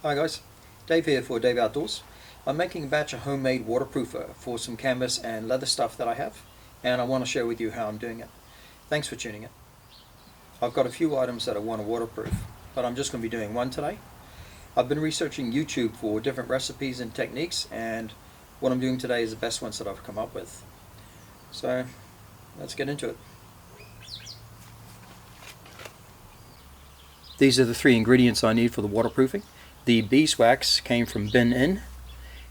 Hi guys, Dave here for Dave Outdoors. I'm making a batch of homemade waterproofer for some canvas and leather stuff that I have, and I want to share with you how I'm doing it. Thanks for tuning in. I've got a few items that I want to waterproof, but I'm just going to be doing one today. I've been researching YouTube for different recipes and techniques, and what I'm doing today is the best ones that I've come up with. So let's get into it. These are the three ingredients I need for the waterproofing. The beeswax came from Bin Inn,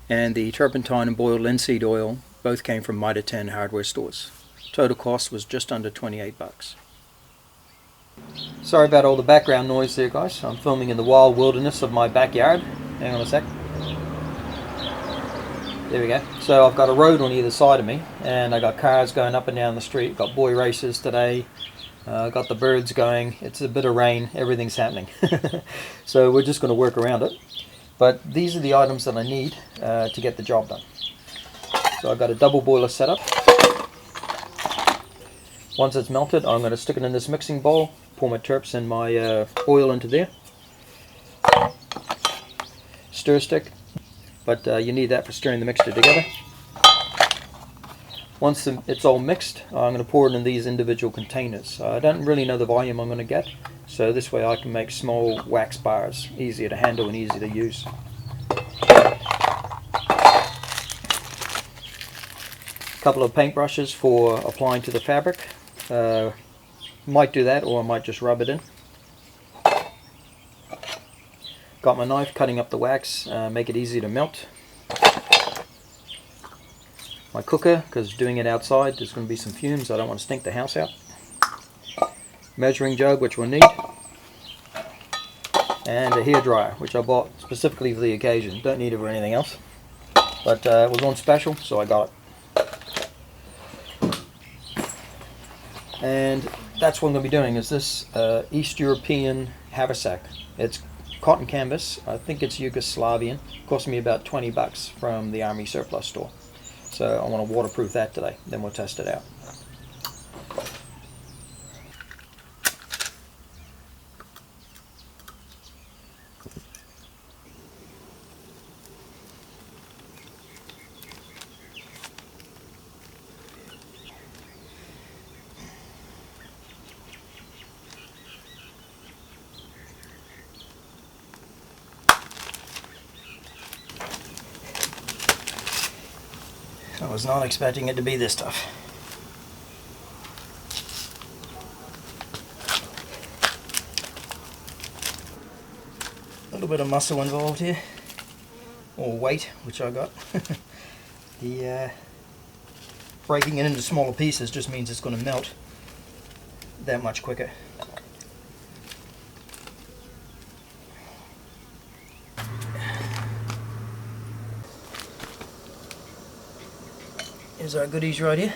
and the turpentine and boiled linseed oil both came from Mitre 10 hardware stores. Total cost was just under 28 bucks. Sorry about all the background noise there guys. I'm filming in the wild wilderness of my backyard. Hang on a sec. There we go. So I've got a road on either side of me, and I got cars going up and down the street. Got boy races today. Got the birds going. It's a bit of rain. Everything's happening. So we're just going to work around it. But these are the items that I need to get the job done. So I've got a double boiler set up. Once it's melted, I'm going to stick it in this mixing bowl. Pour my turps and my oil into there. Stir stick. But you need that for stirring the mixture together. Once it's all mixed, I'm going to pour it in these individual containers. I don't really know the volume I'm going to get, so this way I can make small wax bars, easier to handle and easy to use. A couple of paintbrushes for applying to the fabric. Might do that, or I might just rub it in. Got my knife cutting up the wax, make it easy to melt. My cooker, because doing it outside there's going to be some fumes, I don't want to stink the house out. Measuring jug, which we'll need. And a hairdryer, which I bought specifically for the occasion. Don't need it for anything else. But it was on special, so I got it. And that's what I'm going to be doing, is this East European haversack. It's cotton canvas. I think it's Yugoslavian. It cost me about 20 bucks from the Army surplus store. So I want to waterproof that today, then we'll test it out. I was not expecting it to be this tough. A little bit of muscle involved here, or weight, which I got. The breaking it into smaller pieces just means it's going to melt that much quicker. Here's our goodies right here.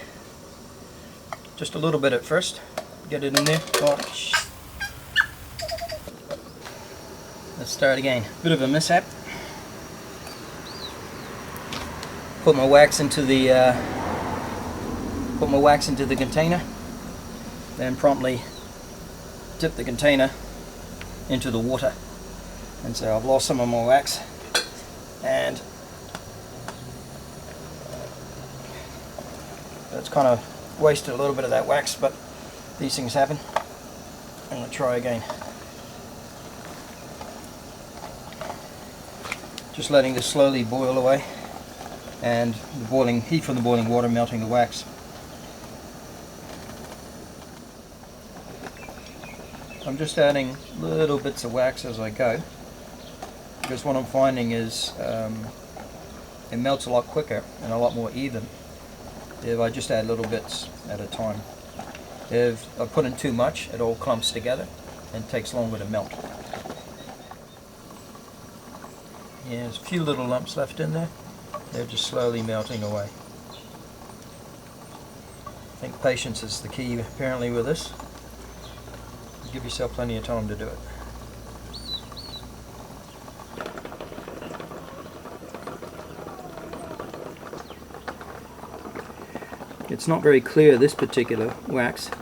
Just a little bit at first. Get it in there. Oh, let's start again. Bit of a mishap. Put my wax into the container. Then promptly dip the container into the water. And so I've lost some of my wax. And it's kind of wasted a little bit of that wax, but these things happen. I'm going to try again. Just letting this slowly boil away, and the boiling heat from the boiling water melting the wax. I'm just adding little bits of wax as I go, because what I'm finding is it melts a lot quicker and a lot more even if I just add little bits at a time. If I put in too much, it all clumps together and takes longer to melt. Yeah, there's a few little lumps left in there. They're just slowly melting away. I think patience is the key apparently with this. Give yourself plenty of time to do it. It's not very clear, this particular wax.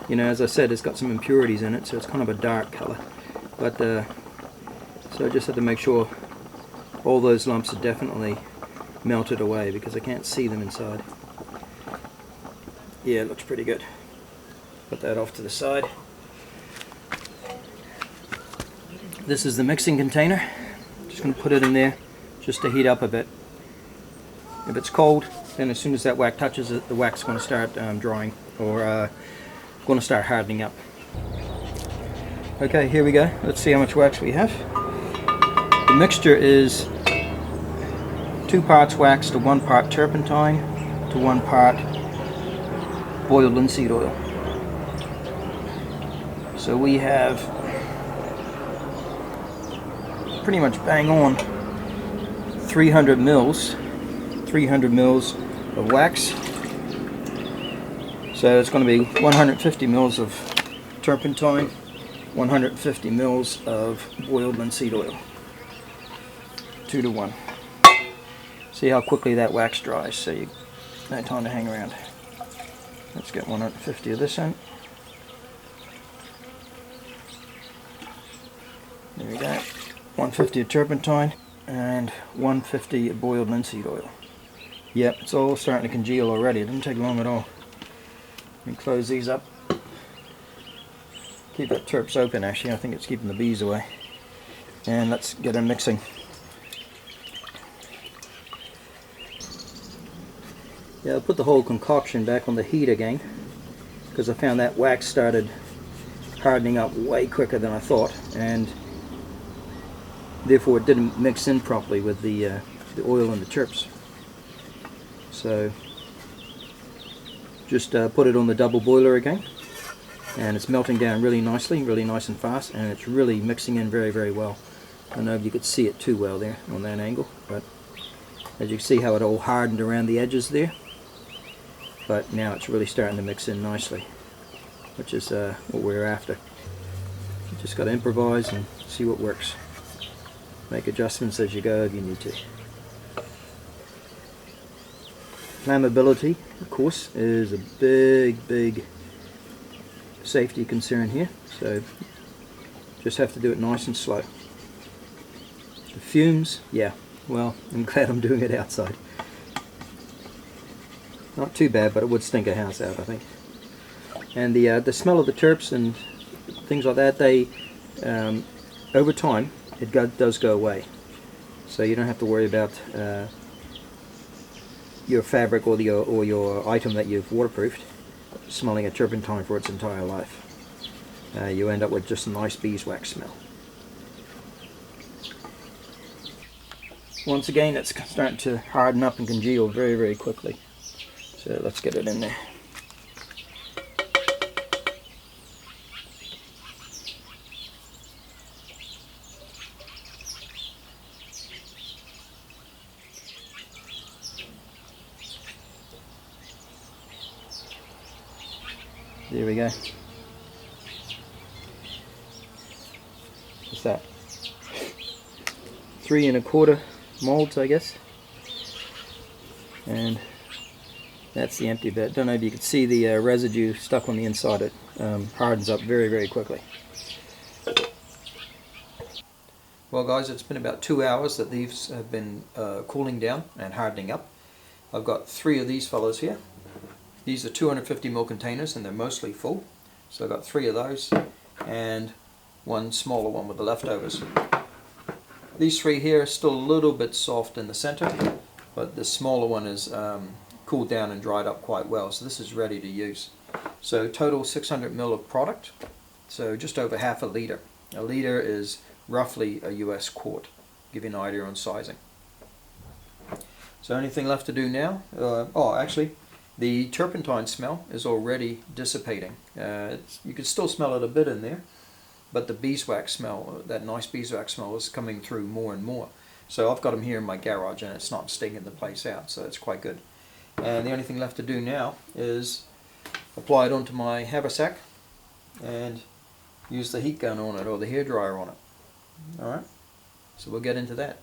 You know, as I said, it's got some impurities in it, so it's kind of a dark color. But So I just had to make sure all those lumps are definitely melted away because I can't see them inside. Yeah, it looks pretty good. Put that off to the side. This is the mixing container. Just going to put it in there just to heat up a bit. If it's cold, then as soon as that wax touches it, the wax is going to start drying or going to start hardening up. Okay, here we go. Let's see how much wax we have. The mixture is 2 parts wax to 1 part turpentine to 1 part boiled linseed oil. So we have pretty much bang on 300 mils of wax. So it's going to be 150 mils of turpentine, 150 mils of boiled linseed oil, 2 to 1. See how quickly that wax dries, so you no time to hang around. Let's get 150 of this in. There we go. 150 of turpentine and 150 of boiled linseed oil. Yep, it's all starting to congeal already. It didn't take long at all. Let me close these up. Keep that turps open actually, I think it's keeping the bees away. And let's get them mixing. Yeah, I'll put the whole concoction back on the heat again because I found that wax started hardening up way quicker than I thought, and therefore it didn't mix in properly with the oil and the turps. So just put it on the double boiler again, and it's melting down really nicely, really nice and fast, and it's really mixing in very, very well. I don't know if you could see it too well there on that angle, but as you can see how it all hardened around the edges there. But now it's really starting to mix in nicely, which is what we're after. You just got to improvise and see what works. Make adjustments as you go if you need to. Flammability, of course, is a big safety concern here, so just have to do it nice and slow. The fumes, yeah, well, I'm glad I'm doing it outside. Not too bad, but it would stink a house out, I think. And the smell of the turps and things like that, they over time it does go away. So you don't have to worry about your fabric or your item that you've waterproofed smelling of turpentine for its entire life. You end up with just a nice beeswax smell. Once again, it's starting to harden up and congeal very, very quickly. So let's get it in there. There we go. What's that? 3 1/4 molds, I guess. And that's the empty bit. Don't know if you can see the residue stuck on the inside. It hardens up very, very quickly. Well guys, it's been about 2 hours that these have been cooling down and hardening up. I've got 3 of these fellows here. These are 250 ml containers and they're mostly full. So I've got 3 of those and 1 smaller one with the leftovers. These 3 here are still a little bit soft in the center, but the smaller one is cooled down and dried up quite well, so this is ready to use. So total 600 ml of product, so just over half a liter. A liter is roughly a US quart, give you an idea on sizing. So anything left to do now? Oh, actually, the turpentine smell is already dissipating. You can still smell it a bit in there, but the beeswax smell, that nice beeswax smell, is coming through more and more. So I've got them here in my garage and it's not stinking the place out, so it's quite good. And the only thing left to do now is apply it onto my haversack and use the heat gun on it or the hairdryer on it. Alright, so we'll get into that.